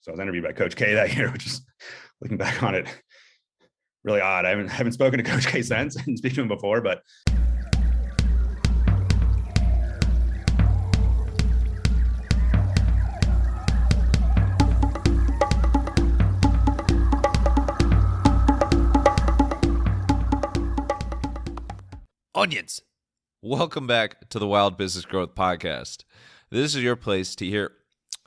So I was interviewed by Coach K that year, which is, looking back on it, really odd. I haven't spoken to Coach K since and speak to him before, but Onions. Welcome back to the Wild Business Growth Podcast. This is your place to hear,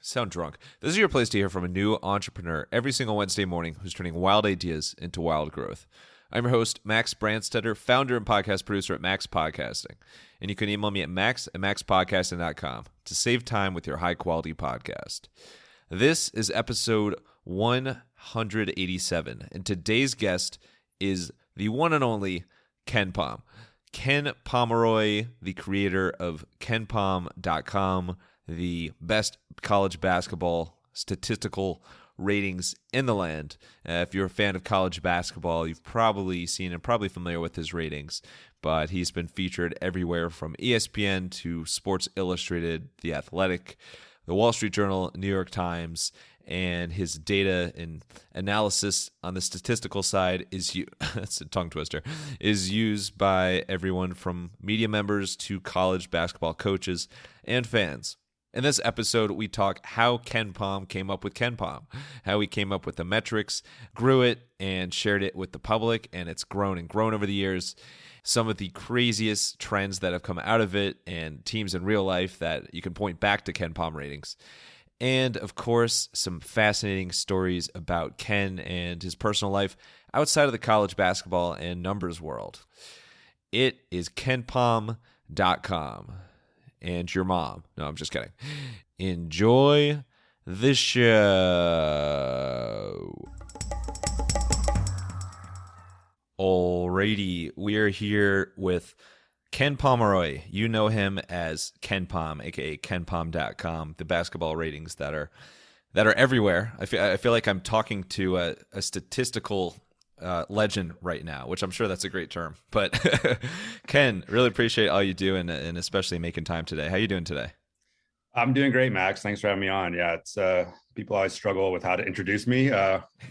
This is your place to hear from a new entrepreneur every single Wednesday morning who's turning wild ideas into wild growth. I'm your host, Max Branstetter, founder and podcast producer at MaxPodcasting. And you can email me at max@maxpodcasting.com to save time with your high-quality podcast. This is episode 187, and today's guest is the one and only KenPom. Ken Pomeroy, the creator of KenPom.com, the best college basketball statistical ratings in the land. If you're a fan of college basketball, you've probably seen and probably familiar with his ratings, but he's been featured everywhere from ESPN to Sports Illustrated, The Athletic, The Wall Street Journal, New York Times, and his data and analysis on the statistical side that's a tongue twister, is used by everyone from media members to college basketball coaches and fans. In this episode, we talk how KenPom came up with KenPom, how he came up with the metrics, grew it, and shared it with the public, and it's grown and grown over the years. Some of the craziest trends that have come out of it and teams in real life that you can point back to KenPom ratings. And, of course, some fascinating stories about Ken and his personal life outside of the college basketball and numbers world. It is KenPom.com. And your mom. No, I'm just kidding. Enjoy the show. Alrighty, we are here with Ken Pomeroy. You know him as KenPom, aka KenPom.com, the basketball ratings that are everywhere. I feel like I'm talking to a statistical legend right now, which I'm sure that's a great term. But Ken, really appreciate all you do and especially making time today. How you doing today? I'm doing great, Max. Thanks for having me on. Yeah, it's people always struggle with how to introduce me.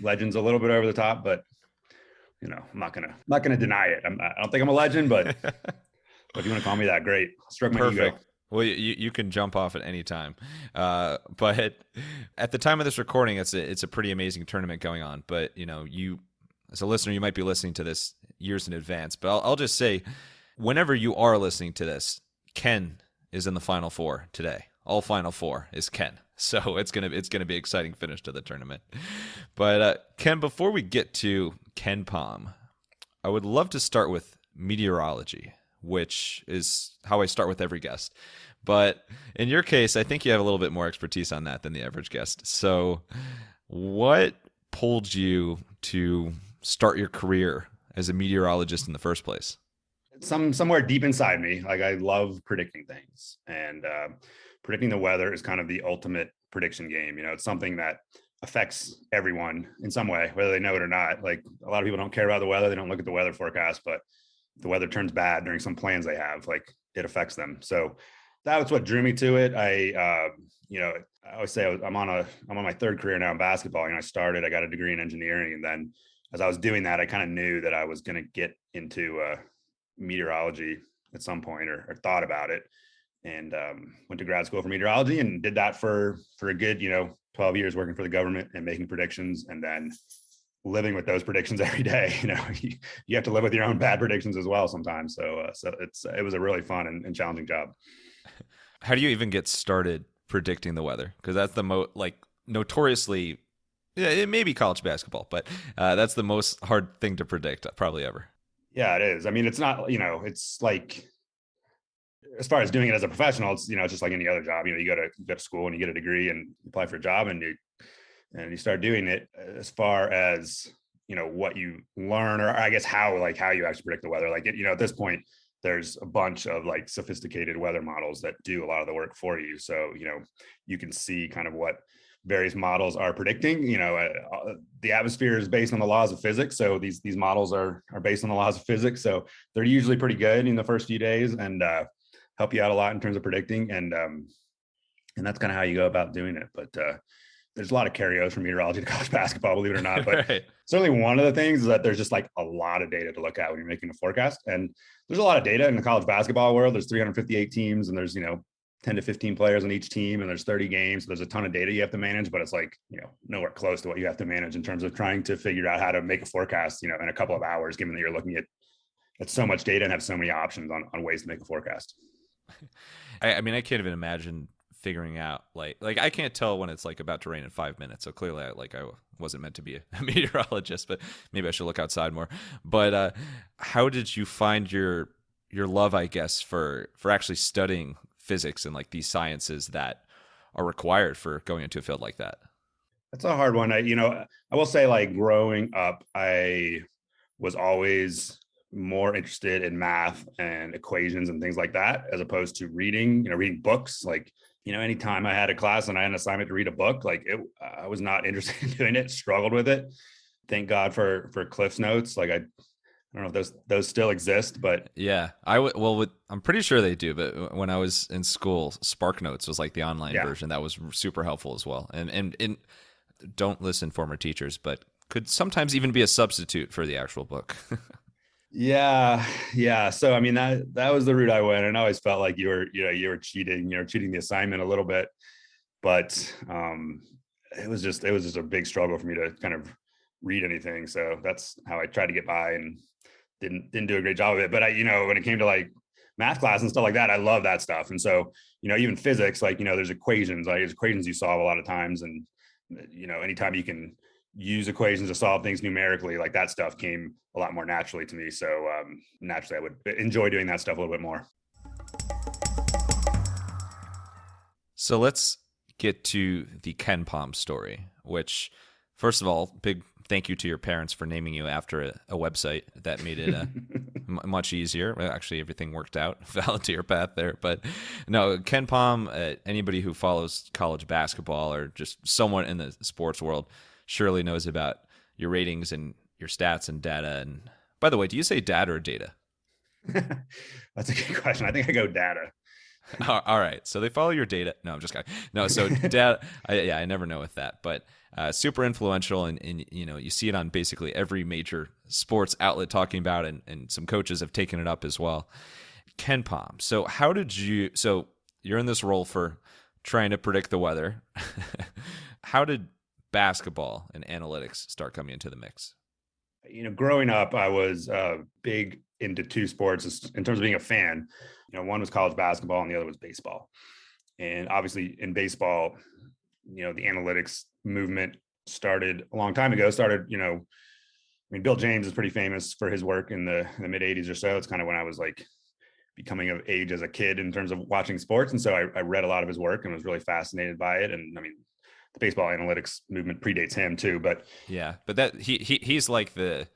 Legend's a little bit over the top, but I'm not gonna deny it. I don't think I'm a legend, but if you want to call me that, great. Stroke my ego. Well, you can jump off at any time. But at the time of this recording, it's a pretty amazing tournament going on. But you, as a listener, you might be listening to this years in advance, but I'll just say, whenever you are listening to this, Ken is in the Final Four today. All Final Four is Ken, so it's gonna be an exciting finish to the tournament. But Ken, before we get to KenPom, I would love to start with meteorology, which is how I start with every guest. But in your case, I think you have a little bit more expertise on that than the average guest. So, what pulled you to start your career as a meteorologist in the first place? Somewhere deep inside me, like I love predicting things, and predicting the weather is kind of the ultimate prediction game. It's something that affects everyone in some way, whether they know it or not. Like, a lot of people don't care about the weather. They don't look at the weather forecast, but if the weather turns bad during some plans they have, like, it affects them. So that was what drew me to it. I always say I'm on my third career now in basketball. I got a degree in engineering, and then as I was doing that, I kind of knew that I was going to get into meteorology at some point, or thought about it, and went to grad school for meteorology and did that for a good 12 years, working for the government and making predictions, and then living with those predictions every day. You have to live with your own bad predictions as well sometimes. So it was a really fun and challenging job. How do you even get started predicting the weather? Because that's the notoriously, it may be college basketball, but that's the most hard thing to predict probably ever. Yeah, it is. I mean, it's not, it's like, as far as doing it as a professional, it's just like any other job. You go to school and you get a degree and you apply for a job and you start doing it. As far as what you learn, or I guess how you actually predict the weather. Like, at this point, there's a bunch of like sophisticated weather models that do a lot of the work for you. So you can see kind of what various models are predicting. The atmosphere is based on the laws of physics, so these models are based on the laws of physics. So they're usually pretty good in the first few days and help you out a lot in terms of predicting. And that's kind of how you go about doing it. But there's a lot of carryovers from meteorology to college basketball, believe it or not. But Right. certainly one of the things is that there's just like a lot of data to look at when you're making a forecast. And there's a lot of data in the college basketball world. There's 358 teams and there's, 10 to 15 players on each team and there's 30 games. So there's a ton of data you have to manage, but it's like, nowhere close to what you have to manage in terms of trying to figure out how to make a forecast, in a couple of hours, given that you're looking at so much data and have so many options on ways to make a forecast. I mean, I can't even imagine figuring out like I can't tell when it's like about to rain in 5 minutes. So clearly I wasn't meant to be a meteorologist, but maybe I should look outside more. But how did you find your love, I guess, for actually studying physics and like these sciences that are required for going into a field like that? That's a hard one. I will say, like, growing up, I was always more interested in math and equations and things like that, as opposed to reading books. Like, anytime I had a class and I had an assignment to read a book, like I was not interested in doing it, struggled with it. Thank God for Cliff's Notes. Like, I don't know if those still exist, but yeah, I'm pretty sure they do. But when I was in school, Spark Notes was like the online version that was super helpful as well. And don't listen, former teachers, but could sometimes even be a substitute for the actual book. Yeah. So, I mean, that was the route I went, and I always felt like you were cheating the assignment a little bit, but it was just a big struggle for me to kind of read anything. So that's how I tried to get by, and didn't do a great job of it. But when it came to like math class and stuff like that, I love that stuff. And so, even physics, like, there's equations you solve a lot of times. And, anytime you can use equations to solve things numerically, like that stuff came a lot more naturally to me. So naturally, I would enjoy doing that stuff a little bit more. So let's get to the KenPom story, which, first of all, big thank you to your parents for naming you after a website. That made it much easier. Actually, everything worked out. Fell into your path there. But no, KenPom, anybody who follows college basketball or just someone in the sports world surely knows about your ratings and your stats and data. And by the way, do you say data or data? That's a good question. I think I go data. All right. So they follow your data. No, I'm just kidding. No, so data. I never know with that, but super influential, and you see it on basically every major sports outlet talking about it, and some coaches have taken it up as well. KenPom. So how did you? So you're in this role for trying to predict the weather. How did basketball and analytics start coming into the mix? Growing up, I was big into two sports in terms of being a fan. One was college basketball and the other was baseball. And obviously in baseball, the analytics movement started a long time ago. Bill James is pretty famous for his work in the mid 80s or so. It's kind of when I was like becoming of age as a kid in terms of watching sports. And so I read a lot of his work and was really fascinated by it. And I mean, the baseball analytics movement predates him too, but yeah, but that he's like the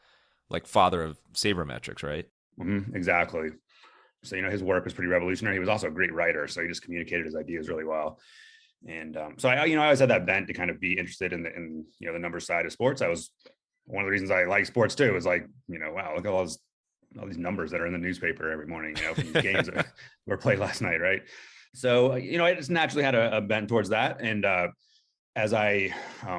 father of sabermetrics, right? Exactly. So, his work was pretty revolutionary. He was also a great writer, so he just communicated his ideas really well. And so I always had that bent to kind of be interested in the numbers side of sports. I was one of the reasons I like sports too, is like, wow, look at all these numbers that are in the newspaper every morning, from the games that were played last night. Right. So, I just naturally had a bent towards that. And as when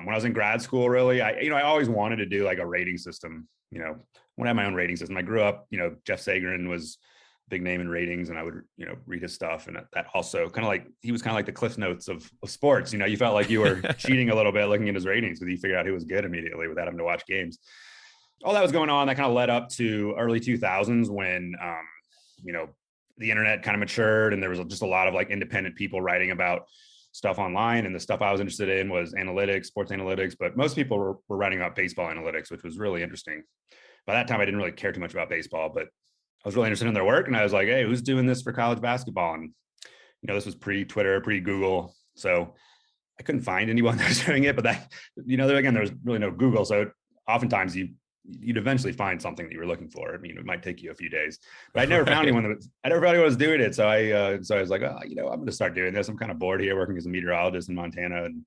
I was in grad school, really, I always wanted to do like a rating system, I want to have my own rating system. I grew up, Jeff Sagarin was a big name in ratings, and I would, read his stuff. And that also he was kind of like the Cliff Notes of sports. You felt like you were cheating a little bit looking at his ratings, because you figured out who was good immediately without having to watch games. All that was going on. That kind of led up to early 2000s when, the internet kind of matured, and there was just a lot of like independent people writing about stuff online. And the stuff I was interested in was analytics, sports analytics, but most people were writing about baseball analytics, which was really interesting. By that time, I didn't really care too much about baseball, but I was really interested in their work. And I was like, hey, who's doing this for college basketball? And, this was pre-Twitter, pre-Google. So I couldn't find anyone that was doing it, but that, again, there was really no Google. So oftentimes you'd eventually find something that you were looking for. I mean, it might take you a few days, but I never found anyone that was doing it. So I was like, I'm going to start doing this. I'm kind of bored here working as a meteorologist in Montana, and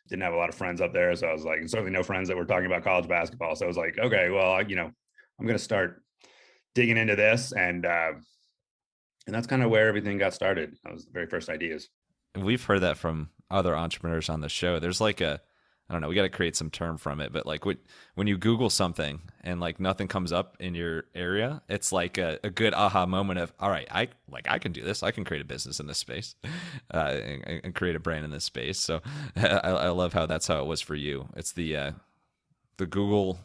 didn't have a lot of friends up there. So I was like, and certainly no friends that were talking about college basketball. So I was like, okay, well, I'm going to start digging into this. And that's kind of where everything got started. That was the very first ideas. We've heard that from other entrepreneurs on the show. There's like a I don't know, we got to create some term from it, but like when you Google something and like nothing comes up in your area, it's like a good aha moment of, all right, I can do this. I can create a business in this space, and create a brand in this space. So I love how that's how it was for you. It's the Google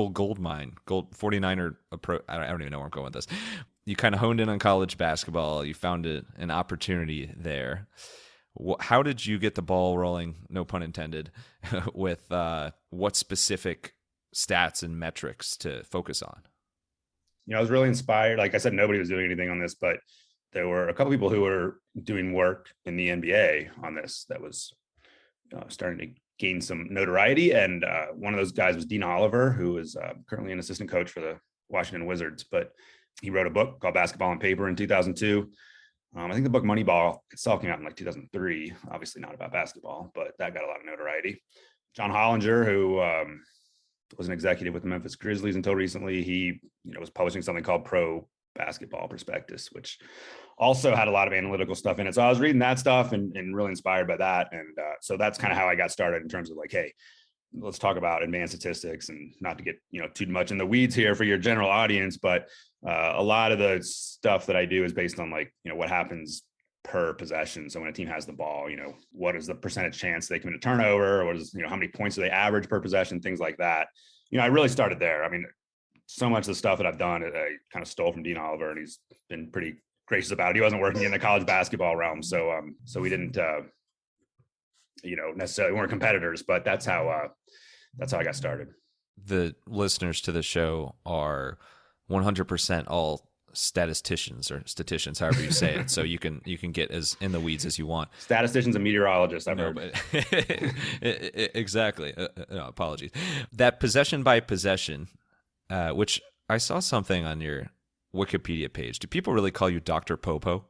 gold mine, gold 49er approach. I don't even know where I'm going with this. You kind of honed in on college basketball. You found an opportunity there. How did you get the ball rolling, no pun intended, with what specific stats and metrics to focus on? I was really inspired. Like I said, nobody was doing anything on this, but there were a couple people who were doing work in the NBA on this that was starting to gain some notoriety. And one of those guys was Dean Oliver, who is currently an assistant coach for the Washington Wizards, but he wrote a book called Basketball on Paper in 2002. I think the book Moneyball itself came out in like 2003, obviously not about basketball, but that got a lot of notoriety. John Hollinger, who was an executive with the Memphis Grizzlies until recently, he was publishing something called Pro Basketball Prospectus, which also had a lot of analytical stuff in it. So I was reading that stuff and really inspired by that. And so that's kind of how I got started in terms of like, hey, let's talk about advanced statistics, and not to get too much in the weeds here for your general audience, but a lot of the stuff that I do is based on like what happens per possession. So when a team has the ball, what is the percentage chance they commit a turnover, or what is how many points do they average per possession, things like that. I really started there. I mean, so much of the stuff that I've done, I kind of stole from Dean Oliver, and he's been pretty gracious about it. He wasn't working in the college basketball realm, so we didn't necessarily weren't competitors, but that's how I got started. The listeners to the show are 100% all statisticians, however you say it. So you can get as in the weeds as you want. Statisticians and meteorologists, I've heard. But exactly. No, apologies. That possession by possession, which I saw something on your Wikipedia page. Do people really call you Dr. Popo?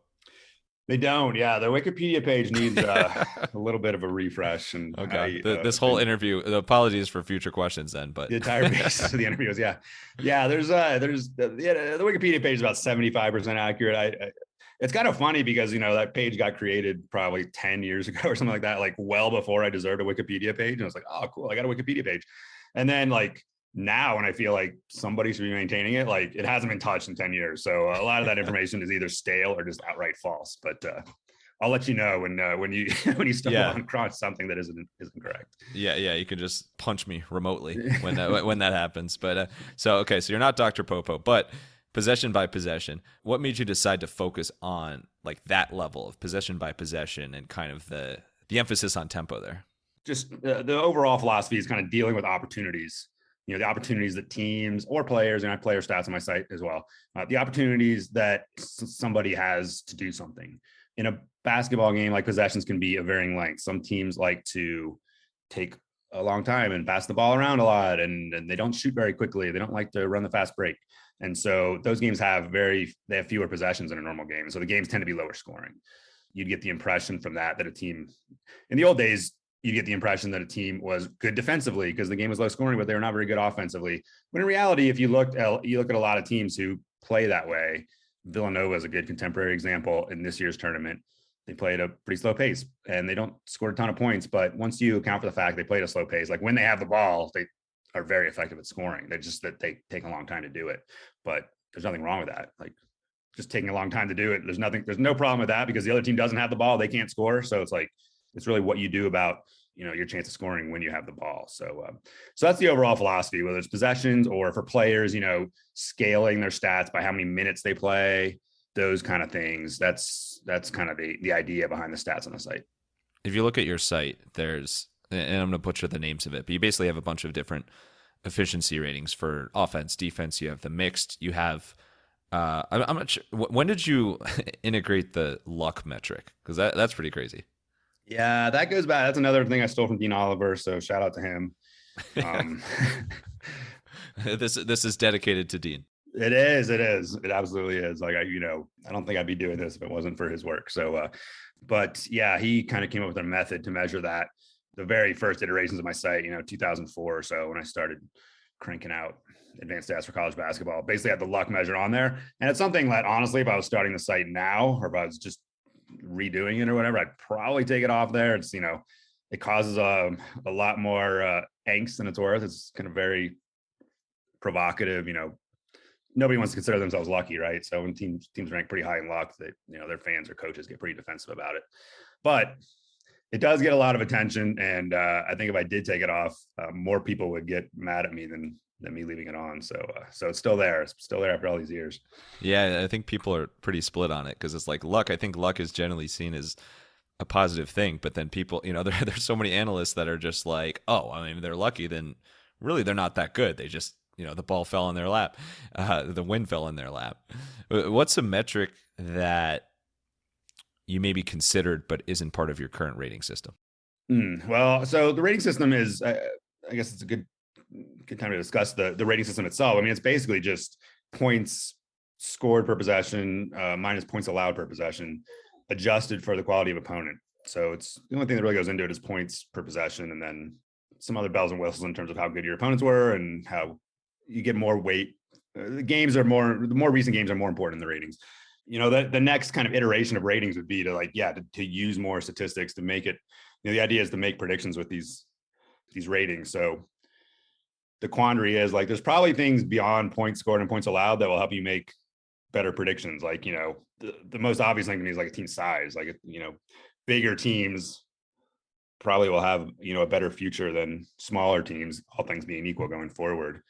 They don't. Yeah, the Wikipedia page needs a little bit of a refresh. And okay, this whole interview. Apologies for future questions, then. But the entire basis of the interview is yeah. There's the Wikipedia page is about 75% accurate. It's kind of funny because that page got created probably 10 years ago or something like that, like well before I deserved a Wikipedia page. And I was like, oh, cool, I got a Wikipedia page. And then like now, when I feel like somebody should be maintaining it, like it hasn't been touched in 10 years. So a lot of that information is either stale or just outright false. But I'll let you know when you stumble across something that isn't correct. Yeah, you can just punch me remotely when that happens. But so you're not Dr. Popo, but possession by possession. What made you decide to focus on like that level of possession by possession and kind of the emphasis on tempo there? Just the overall philosophy is kind of dealing with opportunities. The opportunities that teams or players, and I have player stats on my site as well, the opportunities that somebody has to do something. In a basketball game, like possessions can be of varying length. Some teams like to take a long time and pass the ball around a lot, and they don't shoot very quickly. They don't like to run the fast break. And so those games have fewer possessions in a normal game. So the games tend to be lower scoring. You'd get the impression from that a team in the old days, you get the impression that a team was good defensively because the game was low scoring, but they were not very good offensively. When in reality, if you look at a lot of teams who play that way, Villanova is a good contemporary example in this year's tournament. They played a pretty slow pace and they don't score a ton of points. But once you account for the fact they played a slow pace, like when they have the ball, they are very effective at scoring. They're just that they take a long time to do it. But there's nothing wrong with that. Like just taking a long time to do it. There's no problem with that because the other team doesn't have the ball. They can't score. So it's like, it's really what you do about, your chance of scoring when you have the ball. So that's the overall philosophy, whether it's possessions or for players, scaling their stats by how many minutes they play, those kind of things. That's kind of the idea behind the stats on the site. If you look at your site, there's, and I'm going to butcher the names of it, but you basically have a bunch of different efficiency ratings for offense, defense. You have the mixed, you have, I'm not sure, when did you integrate the luck metric? Because that's pretty crazy. Yeah, that goes back. That's another thing I stole from Dean Oliver. So shout out to him. This is dedicated to Dean. It is. It absolutely is. Like I don't think I'd be doing this if it wasn't for his work. So, but yeah, he kind of came up with a method to measure that. The very first iterations of my site, 2004 or so, when I started cranking out advanced stats for college basketball, basically had the luck measure on there. And it's something that honestly, if I was starting the site now, or if I was just redoing it or whatever, I'd probably take it off there. It's it causes a lot more angst than it's worth. It's kind of very provocative. Nobody wants to consider themselves lucky, right? So when teams rank pretty high in luck, that their fans or coaches get pretty defensive about it. But it does get a lot of attention, and I think if I did take it off, more people would get mad at me than me leaving it on. So it's still there. It's still there after all these years. Yeah, I think people are pretty split on it because it's like luck. I think luck is generally seen as a positive thing, but then people, there's so many analysts that are just like, oh, I mean, they're lucky, then really they're not that good. They just, the ball fell in their lap, the wind fell in their lap. What's a metric that you maybe considered but isn't part of your current rating system? Well, so the rating system is, I guess it's a good time to discuss the rating system itself. I mean, it's basically just points scored per possession minus points allowed per possession, adjusted for the quality of opponent. So it's the only thing that really goes into it is points per possession, and then some other bells and whistles in terms of how good your opponents were and how you get more weight. The more recent games are more important in the ratings. The next kind of iteration of ratings would be to use more statistics to make it. The idea is to make predictions with these ratings. So the quandary is there's probably things beyond points scored and points allowed that will help you make better predictions. The most obvious thing to me is a team size. Bigger teams probably will have a better future than smaller teams, all things being equal going forward.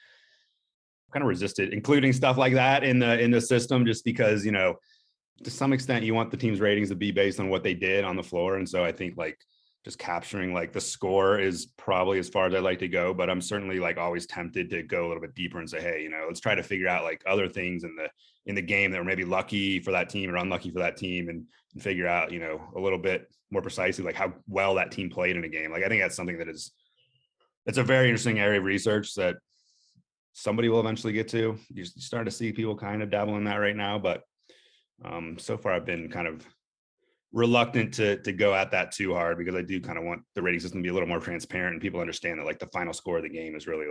Kind of resisted including stuff like that in the system, just because to some extent you want the team's ratings to be based on what they did on the floor. And so I think just capturing the score is probably as far as I'd like to go, but I'm certainly always tempted to go a little bit deeper and say, hey, let's try to figure out other things in the game that were maybe lucky for that team or unlucky for that team, and figure out a little bit more precisely how well that team played in a game. I think that's something it's a very interesting area of research that somebody will eventually get to. You're starting to see people kind of dabble in that right now, but so far I've been kind of reluctant to go at that too hard, because I do kind of want the rating system to be a little more transparent and people understand that the final score of the game is really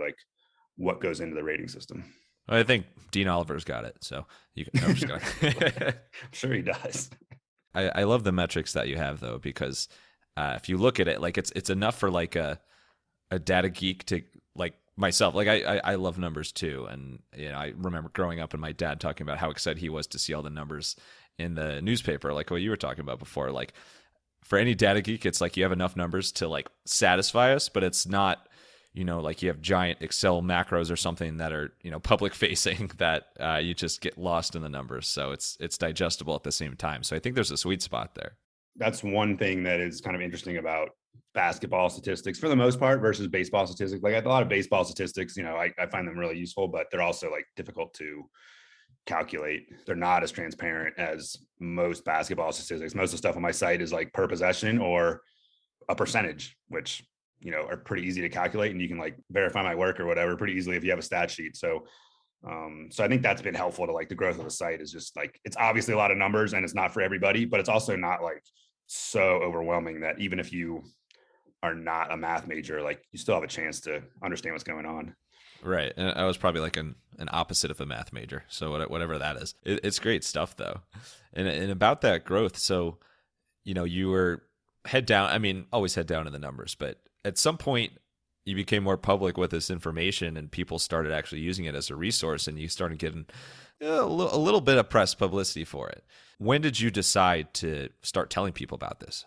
what goes into the rating system. I think Dean Oliver's got it, so you can. I'm just I'm sure he does. I love the metrics that you have though, because if you look at it, it's enough for a data geek to myself. I love numbers too, and I remember growing up and my dad talking about how excited he was to see all the numbers in the newspaper, like what you were talking about before. For any data geek, it's you have enough numbers to satisfy us, but it's not you have giant Excel macros or something that are public facing that you just get lost in the numbers. So it's digestible at the same time. So I think there's a sweet spot there. That's one thing that is kind of interesting about basketball statistics for the most part versus baseball statistics. A lot of baseball statistics, I find them really useful, but they're also difficult to calculate. They're not as transparent as most basketball statistics. Most of the stuff on my site is per possession or a percentage, which are pretty easy to calculate, and you can verify my work or whatever pretty easily if you have a stat sheet. So I think that's been helpful to the growth of the site. Is just it's obviously a lot of numbers and it's not for everybody, but it's also not so overwhelming that even if you are not a math major, you still have a chance to understand what's going on. Right. And I was probably an opposite of a math major. So whatever that is, it's great stuff though. And about that growth. So, you were head down, always head down in the numbers, but at some point you became more public with this information and people started actually using it as a resource, and you started getting a little bit of press publicity for it. When did you decide to start telling people about this?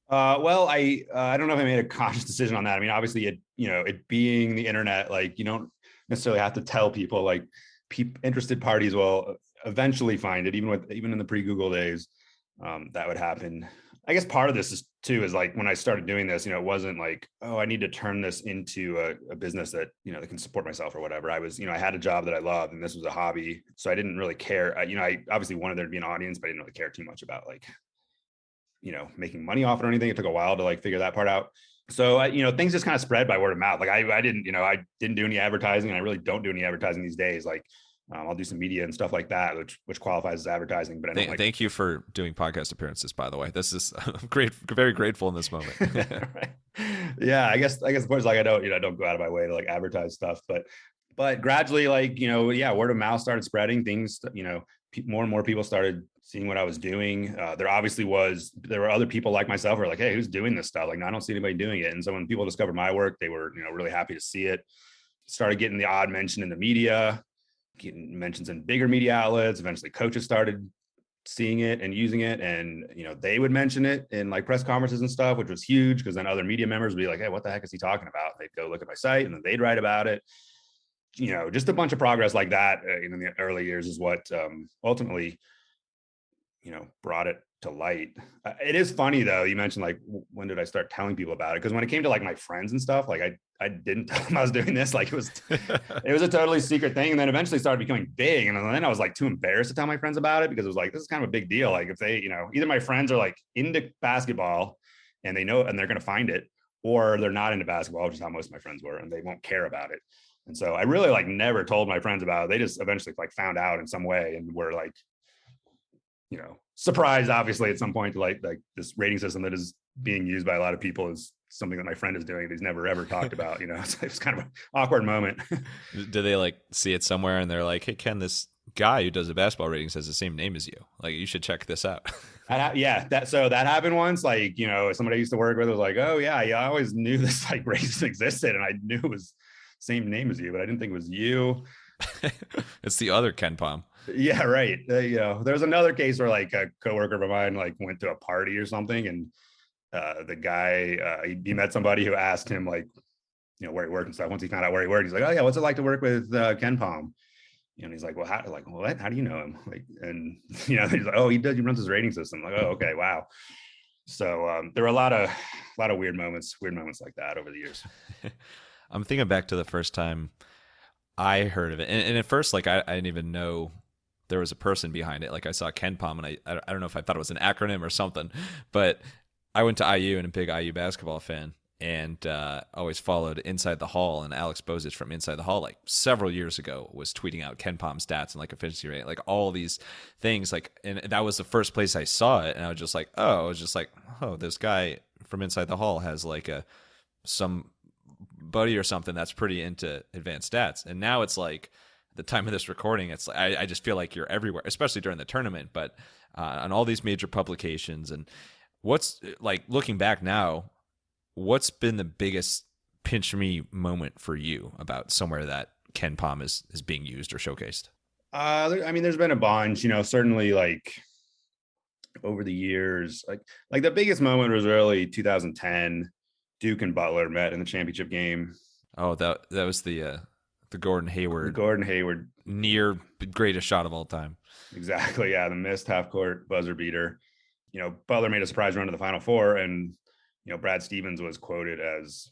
Well, I don't know if I made a conscious decision on that. Obviously it being the internet, you don't necessarily have to tell people. Interested parties will eventually find it, even in the pre-Google days. That would happen. I guess part of this is when I started doing this, it wasn't oh, I need to turn this into a business that, that can support myself or whatever. I was, I had a job that I loved and this was a hobby. So I didn't really care. I obviously wanted there to be an audience, but I didn't really care too much about making money off it or anything. It took a while to figure that part out. So, things just kind of spread by word of mouth. I didn't do any advertising, and I really don't do any advertising these days. I'll do some media and stuff like that, which qualifies as advertising. But I don't thank you for doing podcast appearances, by the way. This is I'm very grateful in this moment. Right. Yeah, I guess the point is I don't go out of my way to advertise stuff, but gradually word of mouth started spreading. Things, more and more people started seeing what I was doing. There were other people like myself who were like, hey, who's doing this stuff? Like, no, I don't see anybody doing it. And so when people discovered my work, they were, really happy to see it. Started getting the odd mention in the media, getting mentions in bigger media outlets. Eventually coaches started seeing it and using it. And, they would mention it in like press conferences and stuff, which was huge because then other media members would be like, hey, what the heck is he talking about? They'd go look at my site and then they'd write about it. Just a bunch of progress like that in the early years is what ultimately, brought it to light. It is funny though. You mentioned like, when did I start telling people about it? Because when it came to like my friends and stuff, like I didn't tell them I was doing this. Like it was a totally secret thing. And then eventually started becoming big. And then I was like too embarrassed to tell my friends about it because it was like, this is kind of a big deal. Like if they, either my friends are like into basketball and they know, and they're going to find it, or they're not into basketball, which is how most of my friends were, and they won't care about it. And so I really like never told my friends about it. They just eventually like found out in some way and were like, surprised obviously at some point, like this rating system that is being used by a lot of people is something that my friend is doing that he's never ever talked about. So it's kind of an awkward moment. Do they like see it somewhere and they're like, hey Ken, this guy who does the basketball ratings has the same name as you, like you should check this out? Yeah, that happened once. Like, somebody I used to work with was like, oh yeah, I always knew this like race existed and I knew it was same name as you, but I didn't think it was you. It's the other KenPom. Yeah, right. There's another case where like a coworker of mine like went to a party or something, and the guy he met somebody who asked him like, where he worked and stuff. Once he found out where he worked, he's like, oh yeah, what's it like to work with KenPom? And he's like, well, how do you know him? Like, and he's like, oh, he runs his rating system. Like, oh, okay, wow. So there were a lot of weird moments like that over the years. I'm thinking back to the first time I heard of it, and at first, like I didn't even know there was a person behind it. Like I saw KenPom, and I don't know if I thought it was an acronym or something, but I went to IU and a big IU basketball fan, and always followed Inside the Hall, and Alex Bozich from Inside the Hall, like several years ago, was tweeting out KenPom stats and like efficiency rate, like all these things, like, and that was the first place I saw it, and I was just like, oh, this guy from Inside the Hall has like some buddy or something that's pretty into advanced stats. And now it's like the time of this recording, it's like I just feel like you're everywhere, especially during the tournament, but on all these major publications. And what's like, looking back now, what's been the biggest pinch me moment for you about somewhere that KenPom is being used or showcased? There's been a bunch, certainly like over the years, like the biggest moment was really 2010. Duke and Butler met in the championship game. Oh, that was the Gordon Hayward, near greatest shot of all time. Exactly. Yeah, the missed half court buzzer beater. Butler made a surprise run to the Final Four, and Brad Stevens was quoted as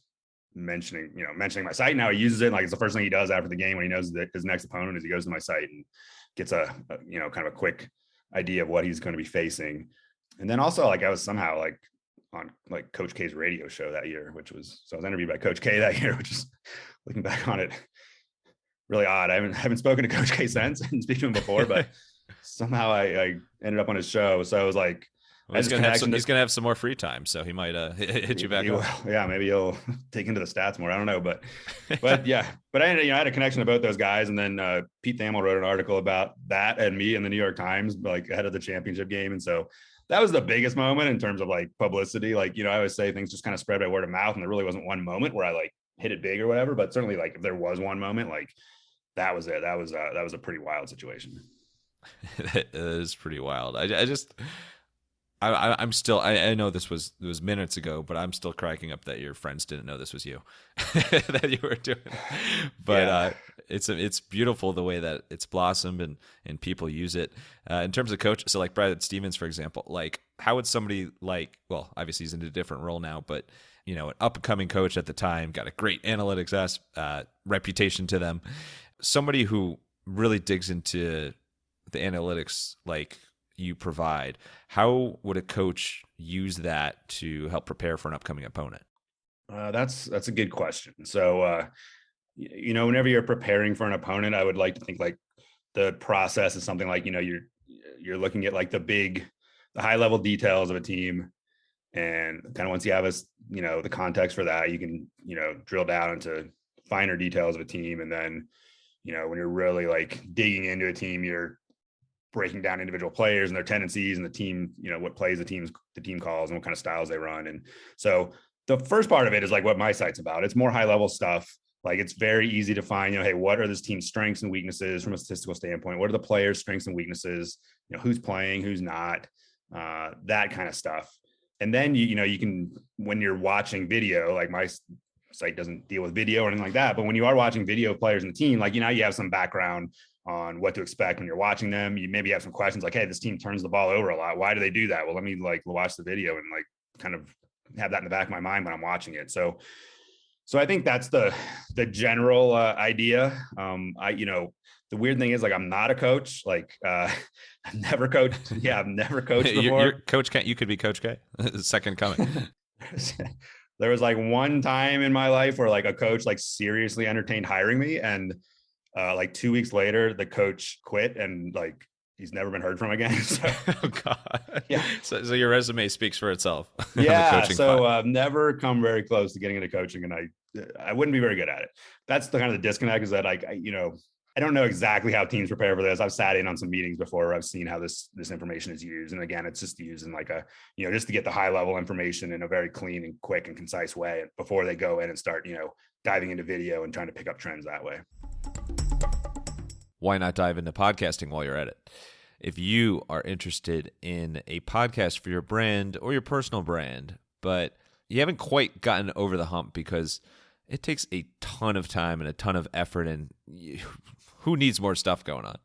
mentioning my site. Now he uses it like it's the first thing he does after the game when he knows that his next opponent is. He goes to my site and gets a kind of a quick idea of what he's going to be facing. And then also like I was somehow like on like Coach K's radio show that year, so I was interviewed by Coach K that year, which is, looking back on it, really odd. I haven't spoken to Coach K since and speak to him before, but somehow I ended up on his show. So I was like, well, he's gonna have some more free time, so he might hit you back up. Yeah, maybe he'll take into the stats more. I don't know, but yeah, but I had a connection to both those guys, and then Pete Thamel wrote an article about that and me in the New York Times, like ahead of the championship game, and so that was the biggest moment in terms of like publicity. Like, I always say things just kind of spread by word of mouth, and there really wasn't one moment where I like hit it big or whatever, but certainly like if there was one moment, like that was it. That was a pretty wild situation. It is pretty wild. I'm still, I know this was minutes ago, but I'm still cracking up that your friends didn't know this was you, that you were doing. But yeah. It's beautiful the way that it's blossomed and people use it. In terms of coach, so like Brad Stevens, for example, like how would somebody like, well, obviously he's in a different role now, but an up and coming coach at the time, got a great analytics reputation to them. Somebody who really digs into the analytics like you provide, how would a coach use that to help prepare for an upcoming opponent? That's a good question. So, whenever you're preparing for an opponent, I would like to think like the process is something like, you're looking at like the high level details of a team. And kind of once you have the context for that, you can, drill down into finer details of a team. And then, when you're really like digging into a team, you're breaking down individual players and their tendencies and the team, what plays the team calls and what kind of styles they run. And so the first part of it is like what my site's about. It's more high level stuff. Like it's very easy to find, hey, what are this team's strengths and weaknesses from a statistical standpoint? What are the players' strengths and weaknesses? Who's playing, who's not, that kind of stuff. And then, you can, when you're watching video, like my site doesn't deal with video or anything like that, but when you are watching video of players in the team, like, you have some background on what to expect when you're watching them. You maybe have some questions like, hey, this team turns the ball over a lot. Why do they do that? Well, let me like watch the video and like kind of have that in the back of my mind when I'm watching it. So I think that's the general idea. The weird thing is like, I'm not a coach. Like I've never coached. Yeah. I've never coached before. You're Coach K. You could be Coach K. Second coming. There was like one time in my life where like a coach like seriously entertained hiring me, and like 2 weeks later, the coach quit, and like he's never been heard from again. So, oh God. Yeah. So your resume speaks for itself. Yeah. So I've never come very close to getting into coaching, and I wouldn't be very good at it. That's the kind of the disconnect, is that like, I don't know exactly how teams prepare for this. I've sat in on some meetings before where I've seen how this information is used. And again, it's just used in like a, just to get the high level information in a very clean and quick and concise way before they go in and start, diving into video and trying to pick up trends that way. Why not dive into podcasting while you're at it? If you are interested in a podcast for your brand or your personal brand, but you haven't quite gotten over the hump because it takes a ton of time and a ton of effort, and who needs more stuff going on?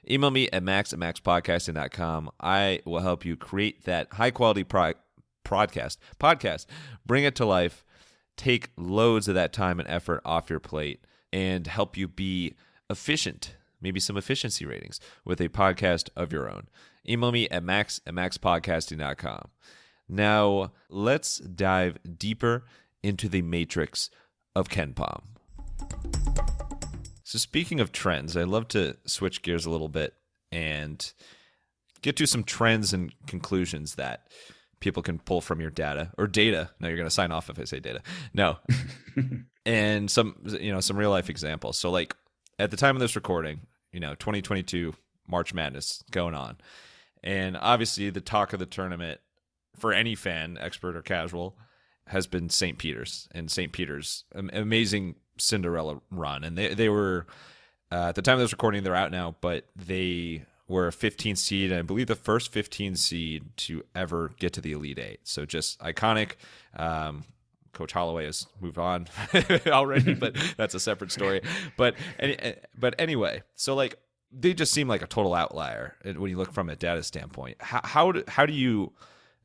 Email me at max@maxpodcasting.com. I will help you create that high-quality podcast, bring it to life, take loads of that time and effort off your plate, and help you be efficient, maybe some efficiency ratings, with a podcast of your own. Email me at max@maxpodcasting.com. Now, let's dive deeper into the matrix of KenPom. So speaking of trends, I'd love to switch gears a little bit and get to some trends and conclusions that people can pull from your data or data. No, you're going to sign off if I say data. No. And some real life examples. So like at the time of this recording, 2022 March Madness going on. And obviously the talk of the tournament for any fan, expert or casual, has been St. Peter's, and St. Peter's amazing Cinderella run. And they were, at the time of this recording, they're out now, but they were a 15 seed, and I believe the first 15 seed to ever get to the Elite Eight. So just iconic. Coach Holloway has moved on already, but that's a separate story. But anyway, so like they just seem like a total outlier when you look from a data standpoint. How do you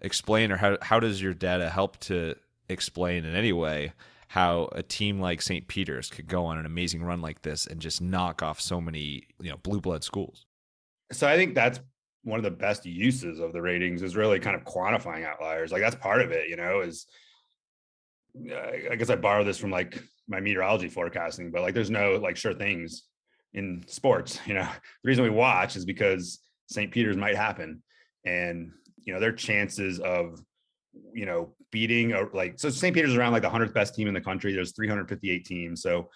explain, or how does your data help to explain in any way how a team like St. Peter's could go on an amazing run like this and just knock off so many blue blood schools? So I think that's one of the best uses of the ratings, is really kind of quantifying outliers. Like that's part of it, is I guess I borrow this from like my meteorology forecasting, but like there's no like sure things in sports. The reason we watch is because St. Peter's might happen, and their chances of beating so St. Peter's is around like the 100th best team in the country. There's 358 teams. So,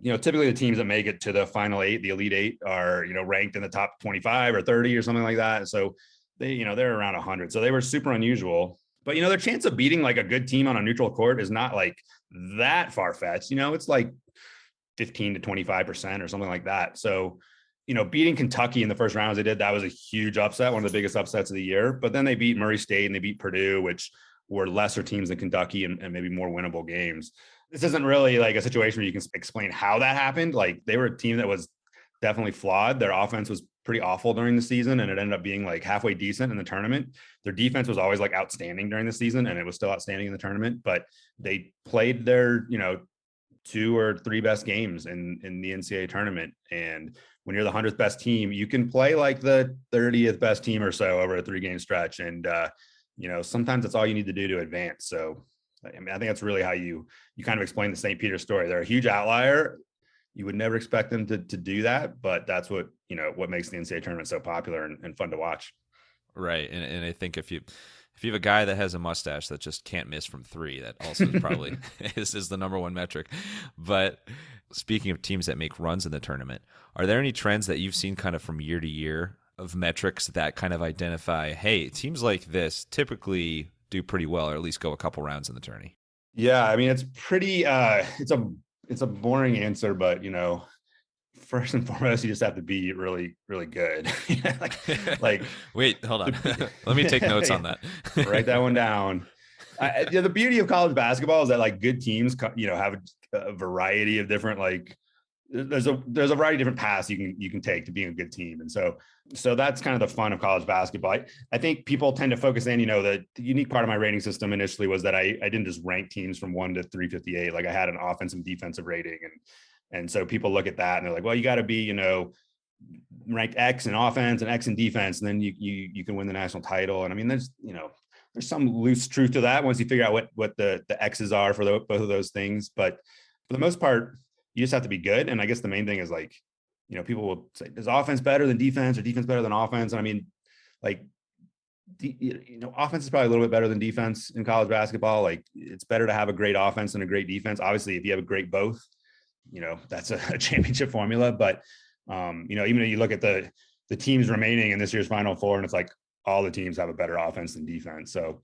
typically the teams that make it to the final eight, the Elite Eight, are, ranked in the top 25 or 30 or something like that. So they, they're around 100. So they were super unusual. But, their chance of beating like a good team on a neutral court is not like that far-fetched. It's like 15 to 25% or something like that. So, beating Kentucky in the first round as they did, that was a huge upset, one of the biggest upsets of the year. But then they beat Murray State and they beat Purdue, which were lesser teams than Kentucky and maybe more winnable games. This isn't really like a situation where you can explain how that happened. Like they were a team that was definitely flawed. Their offense was pretty awful during the season, and it ended up being like halfway decent in the tournament. Their defense was always like outstanding during the season, and it was still outstanding in the tournament. But they played their, 2 or 3 best games in the NCAA tournament. And when you're the 100th best team, you can play like the 30th best team or so over a 3-game stretch. And, sometimes that's all you need to do to advance. So, I think that's really how you kind of explain the St. Peter's story. They're a huge outlier. You would never expect them to do that, but that's what, what makes the NCAA tournament so popular and fun to watch. Right. And I think if you have a guy that has a mustache that just can't miss from 3, that also is probably is the number one metric. But speaking of teams that make runs in the tournament, are there any trends that you've seen kind of from year to year of metrics that kind of identify, hey, teams like this typically do pretty well, or at least go a couple rounds in the tourney? Yeah, I mean, it's pretty it's a boring answer, but first and foremost, you just have to be really, really good. like Wait, hold on. Let me take notes on that. Write that one down. The beauty of college basketball is that like good teams, have a variety of different there's a variety of different paths you can take to being a good team, and so that's kind of the fun of college basketball. I think people tend to focus in, the unique part of my rating system initially was that I didn't just rank teams from 1 to 358. Like I had an offensive and defensive rating, and so people look at that and they're like, well, you got to be, ranked X in offense and X in defense, and then you can win the national title. And I mean, there's some loose truth to that once you figure out what the X's are for both of those things. But for the most part, you just have to be good. And I guess the main thing is people will say, is offense better than defense or defense better than offense? And I mean, offense is probably a little bit better than defense in college basketball. Like it's better to have a great offense than a great defense. Obviously, if you have a great both, that's a championship formula. But, even if you look at the teams remaining in this year's Final Four, and it's like all the teams have a better offense than defense. So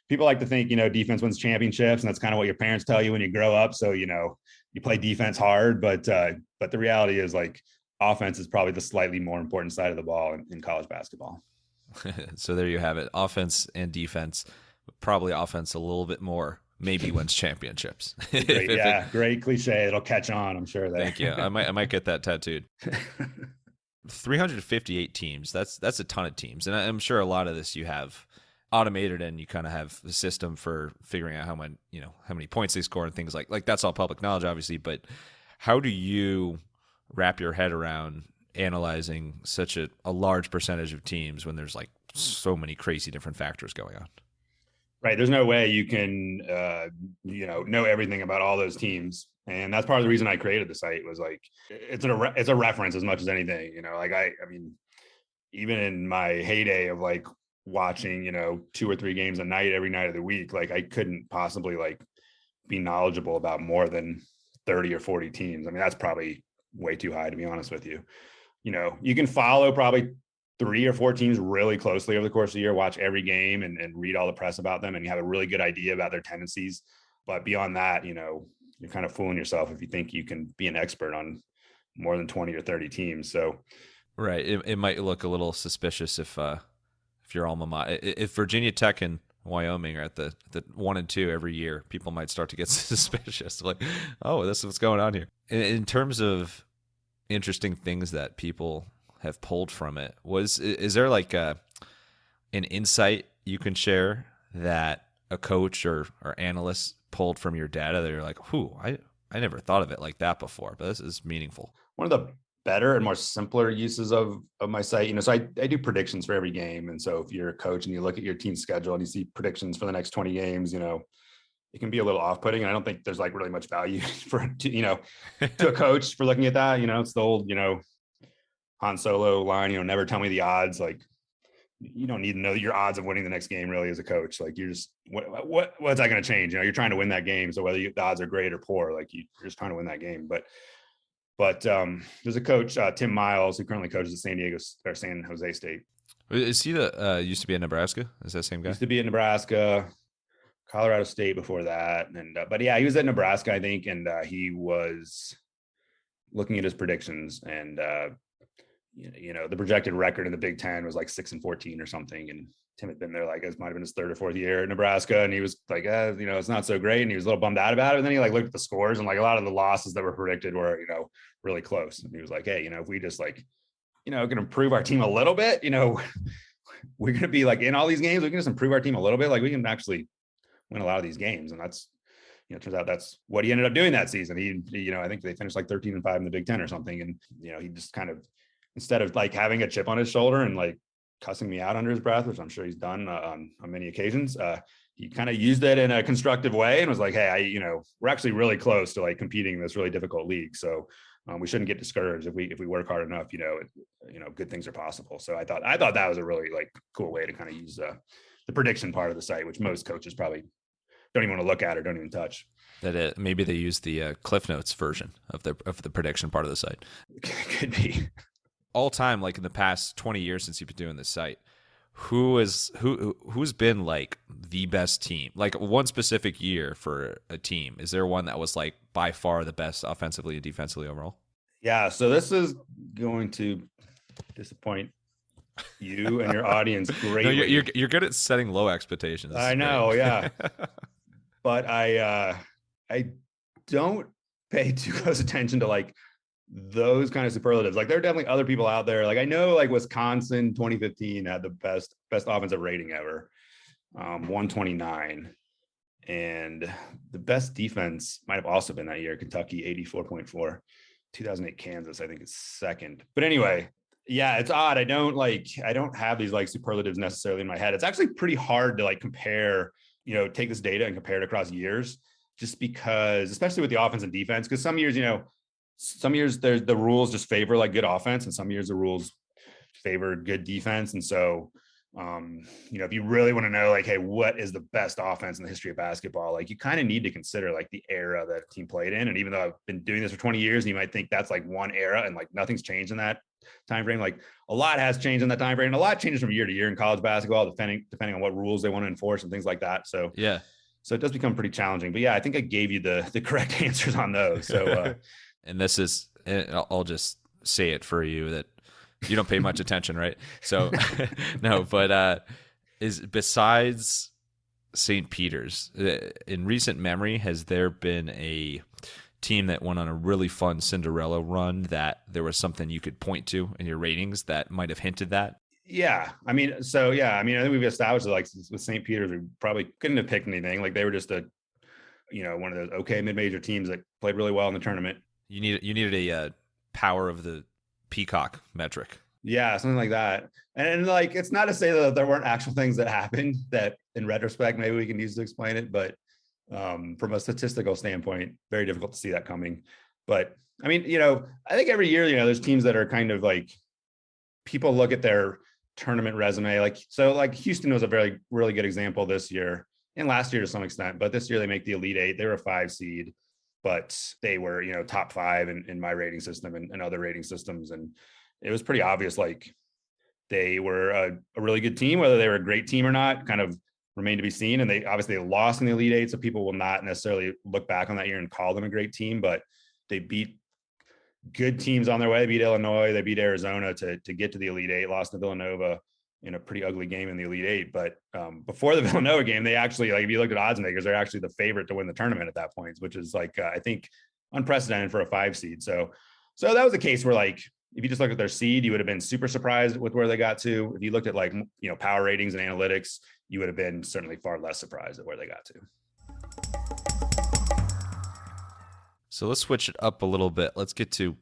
people like to think, defense wins championships, and that's kind of what your parents tell you when you grow up. So, you play defense hard, but the reality is offense is probably the slightly more important side of the ball in college basketball. So there you have it. Offense and defense, probably offense a little bit more, maybe wins championships. Great cliche. It'll catch on, I'm sure. Thank you. I might get that tattooed. 358 teams. That's a ton of teams. And I'm sure a lot of this you have automated, and you kind of have a system for figuring out how many points they score and things like that's all public knowledge, obviously. But how do you wrap your head around analyzing such a large percentage of teams when there's so many crazy different factors going on? Right. There's no way you can, know everything about all those teams. And that's part of the reason I created the site was it's a reference as much as anything, I mean, even in my heyday of watching, 2 or 3 games a night, every night of the week, I couldn't possibly be knowledgeable about more than 30 or 40 teams. I mean, that's probably way too high, to be honest with you. You can follow probably 3 or 4 teams really closely over the course of the year, watch every game and read all the press about them, and you have a really good idea about their tendencies. But beyond that, you're kind of fooling yourself if you think you can be an expert on more than 20 or 30 teams. So, right. It might look a little suspicious if your alma mater, if Virginia Tech and Wyoming are at the 1 and 2 every year, people might start to get suspicious. Oh, this is what's going on here. In terms of interesting things that people have pulled from it, is there an insight you can share that a coach or analyst pulled from your data that you're like, I never thought of it like that before, but this is meaningful? One of the better and more simpler uses of my site, so I do predictions for every game. And so if you're a coach and you look at your team's schedule and you see predictions for the next 20 games, it can be a little off-putting. And I don't think there's really much value to a coach for looking at that. It's the old, Han Solo line, never tell me the odds. You don't need to know your odds of winning the next game really as a coach. You're just, what's that going to change? You're trying to win that game. So whether the odds are great or poor, you're just trying to win that game. But there's a coach, Tim Miles, who currently coaches at San Jose State. Is he used to be at Nebraska? Is that the same guy? Used to be at Nebraska, Colorado State before that. And but yeah, he was at Nebraska, I think, and he was looking at his predictions, and the projected record in the Big Ten was 6-14 or something. And Tim had been there it might have been his 3rd or 4th year at Nebraska, and he was it's not so great, and he was a little bummed out about it. And then he looked at the scores, and a lot of the losses that were predicted were really close. And he was like, hey, if we just can improve our team a little bit, we're going to be in all these games. We can just improve our team a little bit. We can actually win a lot of these games. And that's, turns out that's what he ended up doing that season. He I think they finished 13-5 in the Big Ten or something. And, he just kind of, instead of having a chip on his shoulder and cussing me out under his breath, which I'm sure he's done on many occasions, he kind of used it in a constructive way and was like, hey, we're actually really close to competing in this really difficult league. So we shouldn't get discouraged if we work hard enough, good things are possible. So I thought that was a really cool way to kind of use the prediction part of the site, which most coaches probably don't even want to look at or don't even touch. That maybe they use the Cliff Notes version of the prediction part of the site. Could be. all time, like in the past 20 years since you've been doing this site, who's been like the best team? Like one specific year for a team. Is there one that was like by far the best offensively and defensively overall? Yeah. So this is going to disappoint you and your audience greatly. No, you're good at setting low expectations. I know, yeah. But I don't pay too close attention to like those kind of superlatives. Like there are definitely other people out there. Like I know like Wisconsin 2015 had the best offensive rating ever, 129. And the best defense might have also been that year, Kentucky 84.4. 2008 Kansas, I think, is second. But anyway, yeah, it's odd. I don't have these like superlatives necessarily in my head. It's actually pretty hard to like compare, take this data and compare it across years, just because, especially with the offense and defense, because some years, there's the rules just favor like good offense, and some years the rules favor good defense. And so, if you really want to know, like, hey, what is the best offense in the history of basketball? Like, you kind of need to consider like the era that a team played in. And even though I've been doing this for 20 years, and you might think that's like one era and like nothing's changed in that time frame, like a lot has changed in that time frame. And a lot changes from year to year in college basketball, depending on what rules they want to enforce and things like that. So yeah. So it does become pretty challenging. But yeah, I think I gave you the correct answers on those. So and this is, I'll just say it for you that you don't pay much attention, right? So no, but is besides St. Peter's, in recent memory, has there been a team that went on a really fun Cinderella run that there was something you could point to in your ratings that might have hinted that? Yeah. I think we've established that like with St. Peter's, we probably couldn't have picked anything. Like they were just one of those okay mid-major teams that played really well in the tournament. You needed a power of the peacock metric. Yeah, something like that. And like, it's not to say that there weren't actual things that happened that in retrospect, maybe we can use to explain it. But from a statistical standpoint, very difficult to see that coming. But I mean, I think every year, there's teams that are kind of like, people look at their tournament resume. Like Houston was a really good example this year and last year to some extent, but this year they make the Elite Eight. They were a 5 seed, but they were, top 5 in my rating system and other rating systems. And it was pretty obvious, like they were a really good team. Whether they were a great team or not kind of remained to be seen. And they obviously lost in the Elite Eight, so people will not necessarily look back on that year and call them a great team, but they beat good teams on their way. They beat Illinois, they beat Arizona to get to the Elite Eight, lost to Villanova in a pretty ugly game in the Elite Eight. But before the Villanova game, they actually, like, if you look at odds makers, they're actually the favorite to win the tournament at that point, which is like, I think unprecedented for a 5 seed. So that was a case where, like, if you just look at their seed, you would have been super surprised with where they got to. If you looked at, like, power ratings and analytics, you would have been certainly far less surprised at where they got to. So let's switch it up a little bit. Let's get to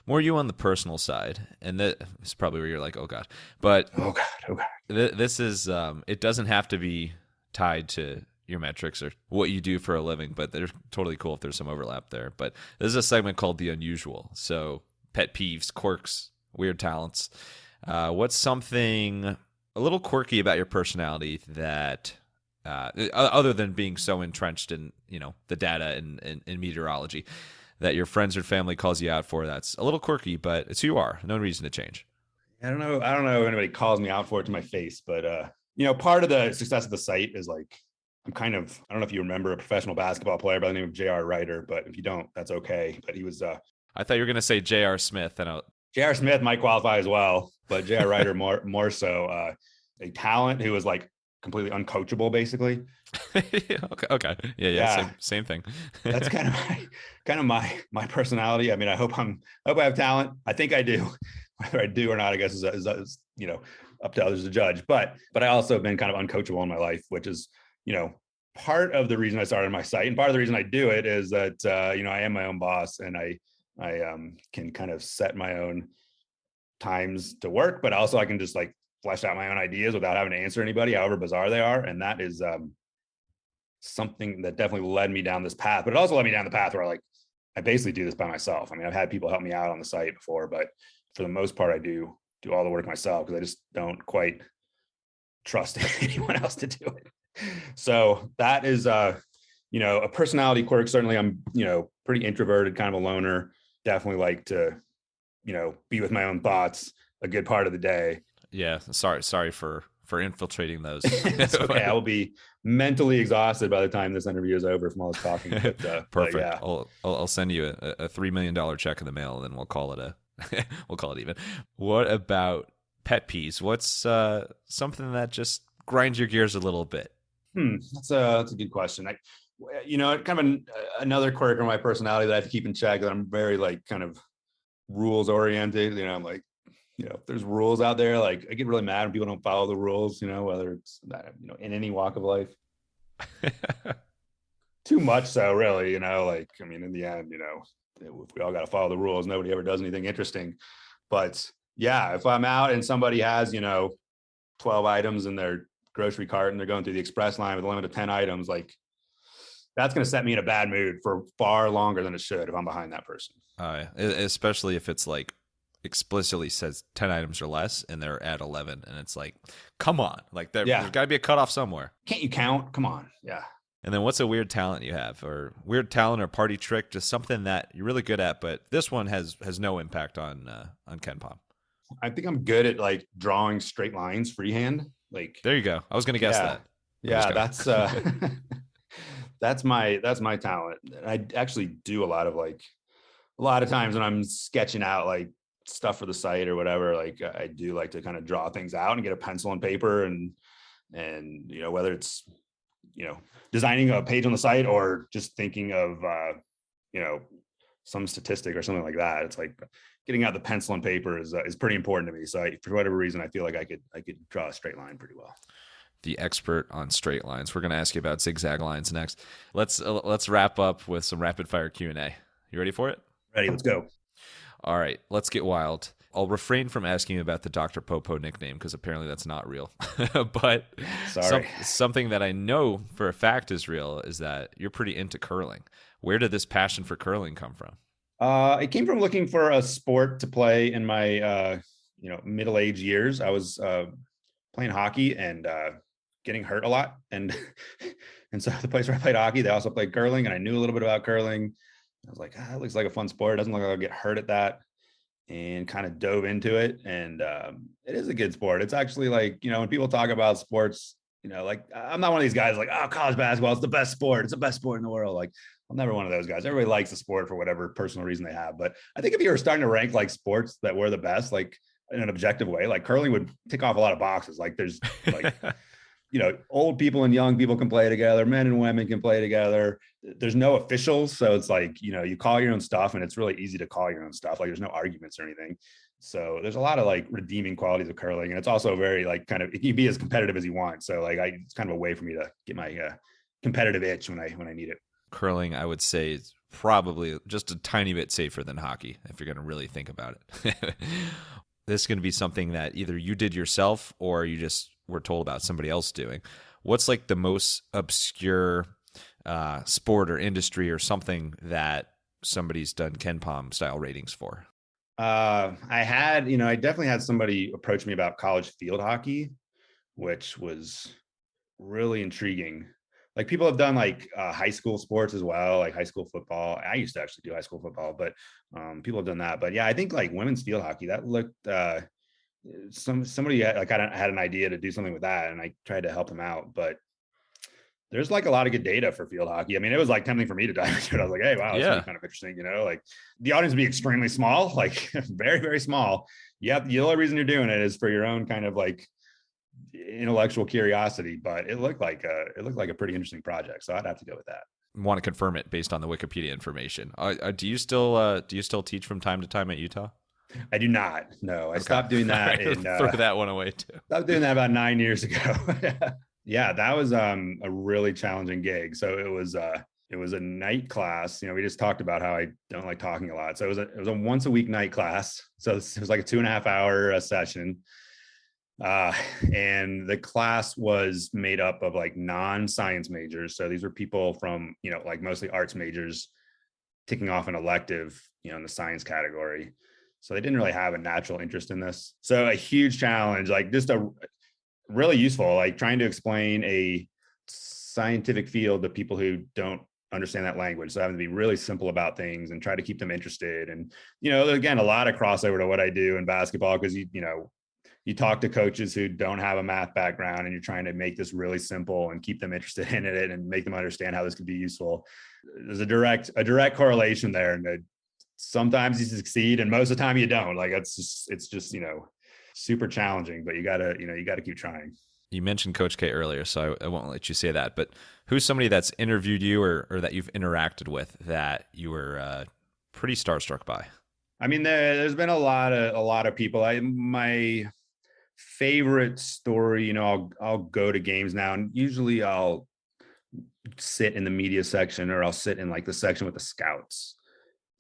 more you on the personal side. And this is probably where you're like, oh God. But oh God. This is, it doesn't have to be tied to your metrics or what you do for a living, but they're totally cool if there's some overlap there. But this is a segment called The Unusual. So pet peeves, quirks, weird talents. What's something a little quirky about your personality that, other than being so entrenched in, the data and meteorology, that your friends or family calls you out for? That's a little quirky, but it's who you are. No reason to change. I don't know if anybody calls me out for it to my face, but part of the success of the site is, like, I don't know if you remember a professional basketball player by the name of J.R. Ryder, but if you don't, that's okay. But he was I thought you were going to say J.R. Smith. J.R. Smith might qualify as well, but J.R. Ryder more so. A talent who was, like, completely uncoachable, basically. Okay. Yeah. Same thing. That's kind of my personality. I mean, I hope I have talent. I think I do. Whether I do or not, I guess is up to others to judge. But I also have been kind of uncoachable in my life, which is, part of the reason I started my site, and part of the reason I do it is that I am my own boss, and I can kind of set my own times to work, but also I can just, like, flesh out my own ideas without having to answer anybody, however bizarre they are. And that is something that definitely led me down this path, but it also led me down the path where, like, I basically do this by myself. I mean, I've had people help me out on the site before, but for the most part, I do all the work myself because I just don't quite trust anyone else to do it. So that is, a personality quirk. Certainly I'm, pretty introverted, kind of a loner, definitely like to be with my own thoughts a good part of the day. Yeah. Sorry for infiltrating those. It's okay. I will be mentally exhausted by the time this interview is over from all this talking. But Perfect. yeah. I'll send you a $3 million check in the mail, and then we'll call it we'll call it even. What about pet peeves? What's something that just grinds your gears a little bit? That's a good question. Kind of another quirk in my personality that I have to keep in check. That I'm very like kind of rules oriented. I'm like, if there's rules out there, like I get really mad when people don't follow the rules. Whether it's that, in any walk of life. Too much so, really. In the end, if we all got to follow the rules, nobody ever does anything interesting. But yeah, if I'm out and somebody has 12 items in their grocery cart and they're going through the express line with a limit of 10 items, like that's going to set me in a bad mood for far longer than it should if I'm behind that person. Especially if it's like explicitly says 10 items or less and they're at 11, and it's like, come on, like there's got to be a cutoff somewhere. Can't you count? Come on. Yeah. And then what's a weird talent you have, or weird talent or party trick, just something that you're really good at, but this one has no impact on KenPom? I think I'm good at like drawing straight lines freehand. Like there you go. I was going to guess that. Yeah, that's that's my talent. I actually do a lot of times when I'm sketching out like stuff for the site or whatever, like I do like to kind of draw things out and get a pencil and paper and whether it's designing a page on the site or just thinking of some statistic or something like that. It's like getting out the pencil and paper is pretty important to me. So for whatever reason, I feel like I could draw a straight line pretty well. The expert on straight lines. We're going to ask you about zigzag lines next. Let's wrap up with some rapid fire Q&A. You ready for it? Ready. Let's go. All right, let's get wild. I'll refrain from asking you about the Dr. Popo nickname because apparently that's not real. But something that I know for a fact is real is that you're pretty into curling. Where did this passion for curling come from? It came from looking for a sport to play in my middle-aged years. I was playing hockey and getting hurt a lot, and so the place where I played hockey, they also played curling, and I knew a little bit about curling. I was like, that looks like a fun sport. It doesn't look like I'll get hurt at that, and kind of dove into it. And it is a good sport. It's actually like, when people talk about sports, like I'm not one of these guys like, oh, college basketball is the best sport. It's the best sport in the world. Like I'm never one of those guys. Everybody likes the sport for whatever personal reason they have. But I think if you were starting to rank like sports that were the best, like in an objective way, like curling would tick off a lot of boxes. Like there's like, old people and young people can play together. Men and women can play together. There's no officials. So it's like, you call your own stuff, and it's really easy to call your own stuff. Like there's no arguments or anything. So there's a lot of like redeeming qualities of curling. And it's also very like kind of, it can be as competitive as you want. So like it's kind of a way for me to get my competitive itch when I need it. Curling, I would say, is probably just a tiny bit safer than hockey if you're going to really think about it. This is going to be something that either you did yourself or you just were told about somebody else doing. What's like the most obscure sport or industry or something that somebody's done KenPom style ratings for? I definitely had somebody approach me about college field hockey, which was really intriguing. Like people have done like high school sports as well, like high school football. I used to actually do high school football, but people have done that. But yeah, I think like women's field hockey, that looked somebody had an idea to do something with that, and I tried to help them out. But there's like a lot of good data for field hockey. I mean, it was like tempting for me to dive into it. I was like, hey, wow, this is kind of interesting. Like the audience would be extremely small, like very, very small. Yeah, the only reason you're doing it is for your own kind of like intellectual curiosity. But it looked like a pretty interesting project, so I'd have to go with that. Want to confirm it based on the Wikipedia information. Do you still teach from time to time at Utah? I do not. No, I stopped doing that. And throw that one away too. Stopped doing that about 9 years ago. Yeah, that was a really challenging gig. So it was a night class. We just talked about how I don't like talking a lot. So it was a once a week night class. So it was like a 2.5 hour session. And the class was made up of like non-science majors. So these were people from, like mostly arts majors ticking off an elective, in the science category. So they didn't really have a natural interest in this. So a huge challenge, like just a really useful, like trying to explain a scientific field to people who don't understand that language. So having to be really simple about things and try to keep them interested. And, again, a lot of crossover to what I do in basketball, because you talk to coaches who don't have a math background and you're trying to make this really simple and keep them interested in it and make them understand how this could be useful. There's a direct correlation there. And sometimes you succeed and most of the time you don't. Like it's just, super challenging, but you gotta keep trying. You mentioned Coach K earlier, so I won't let you say that, but who's somebody that's interviewed you or that you've interacted with that you were pretty starstruck by? I mean, there's been a lot of people. My favorite story, I'll go to games now, and usually I'll sit in the media section or I'll sit in like the section with the scouts.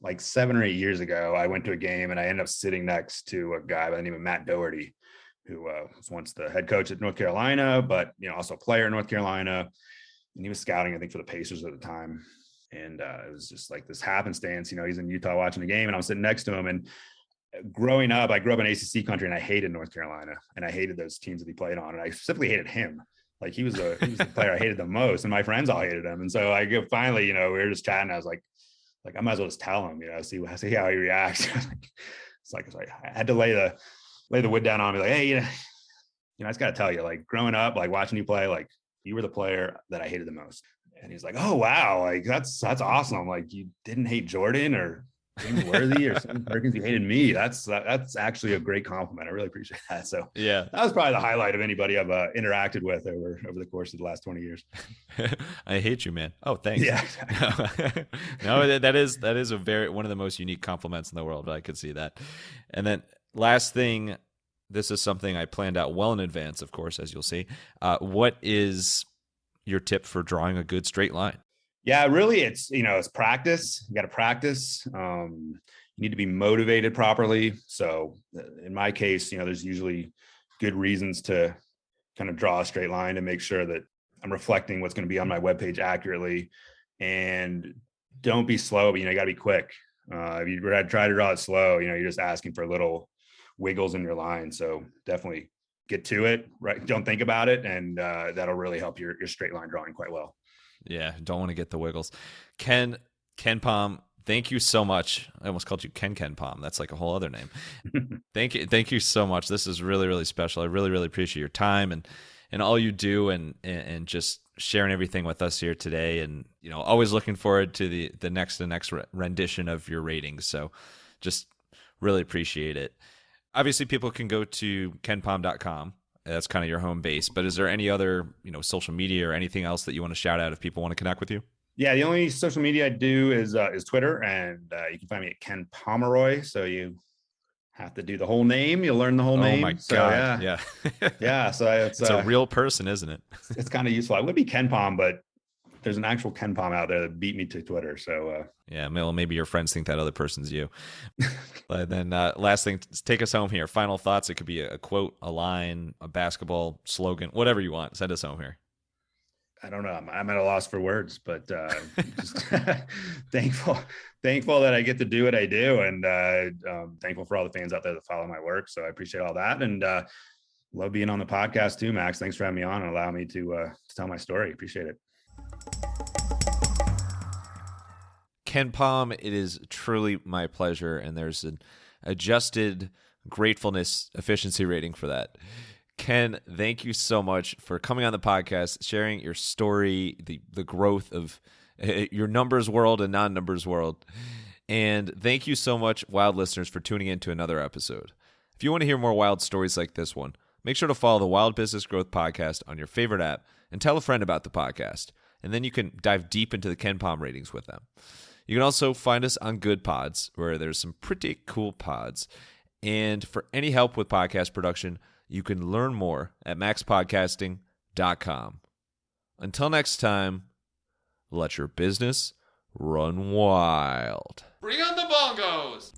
Like 7 or 8 years ago, I went to a game and I ended up sitting next to a guy by the name of Matt Doherty, who was once the head coach at North Carolina, but also a player in North Carolina. And he was scouting, I think, for the Pacers at the time. And it was just like this happenstance. He's in Utah watching the game, and I was sitting next to him. And growing up, I grew up in ACC country, and I hated North Carolina, and I hated those teams that he played on, and I specifically hated him. Like he was the player I hated the most, and my friends all hated him. And so finally, we were just chatting. I was like, I might as well just tell him, see how he reacts. It's like I had to lay the wood down on me, like, hey, I just got to tell you, like growing up, like watching you play, like you were the player that I hated the most. And he's like, oh, wow. Like that's awesome. Like you didn't hate Jordan or James Worthy or some Perkins, you hated me. That's actually a great compliment. I really appreciate that. So yeah, that was probably the highlight of anybody I've interacted with over the course of the last 20 years. I hate you, man. Oh, thanks. Yeah. No, that is one of the most unique compliments in the world. I could see that. And then last thing, this is something I planned out well in advance, of course, as you'll see. What is your tip for drawing a good straight line? Yeah, really, it's practice. You got to practice. You need to be motivated properly. So in my case, there's usually good reasons to kind of draw a straight line to make sure that I'm reflecting what's going to be on my webpage accurately. And don't be slow, but you got to be quick. If you try to draw it slow, you're just asking for little wiggles in your line. So definitely get to it, right? Don't think about it. And that'll really help your straight line drawing quite well. Yeah, don't want to get the wiggles. KenPom, thank you so much. I almost called you KenPom. That's like a whole other name. Thank you so much. This is really, really special. I really, really appreciate your time and all you do and just sharing everything with us here today. And always looking forward to the next rendition of your ratings. So just really appreciate it. Obviously, people can go to KenPom.com. That's kind of your home base, but is there any other, social media or anything else that you want to shout out if people want to connect with you? Yeah, the only social media I do is Twitter, and you can find me at Ken Pomeroy. So you have to do the whole name. You'll learn the whole name. Oh my God. Yeah. Yeah. So it's a real person, isn't it? It's kind of useful. I would be KenPom, but there's an actual KenPom out there that beat me to Twitter. So yeah, maybe your friends think that other person's you. But then last thing, take us home here. Final thoughts. It could be a quote, a line, a basketball slogan, whatever you want. Send us home here. I don't know. I'm at a loss for words, but just thankful that I get to do what I do, and thankful for all the fans out there that follow my work. So I appreciate all that, and love being on the podcast too, Max. Thanks for having me on and allowing me to tell my story. Appreciate it. KenPom, it is truly my pleasure, and there's an adjusted gratefulness efficiency rating for that. Ken, thank you so much for coming on the podcast, sharing your story, the growth of your numbers world and non-numbers world. And thank you so much, Wild listeners, for tuning in to another episode. If you want to hear more wild stories like this one, make sure to follow the Wild Business Growth Podcast on your favorite app and tell a friend about the podcast. And then you can dive deep into the KenPom ratings with them. You can also find us on Good Pods, where there's some pretty cool pods. And for any help with podcast production, you can learn more at MaxPodcasting.com. Until next time, let your business run wild. Bring on the bongos!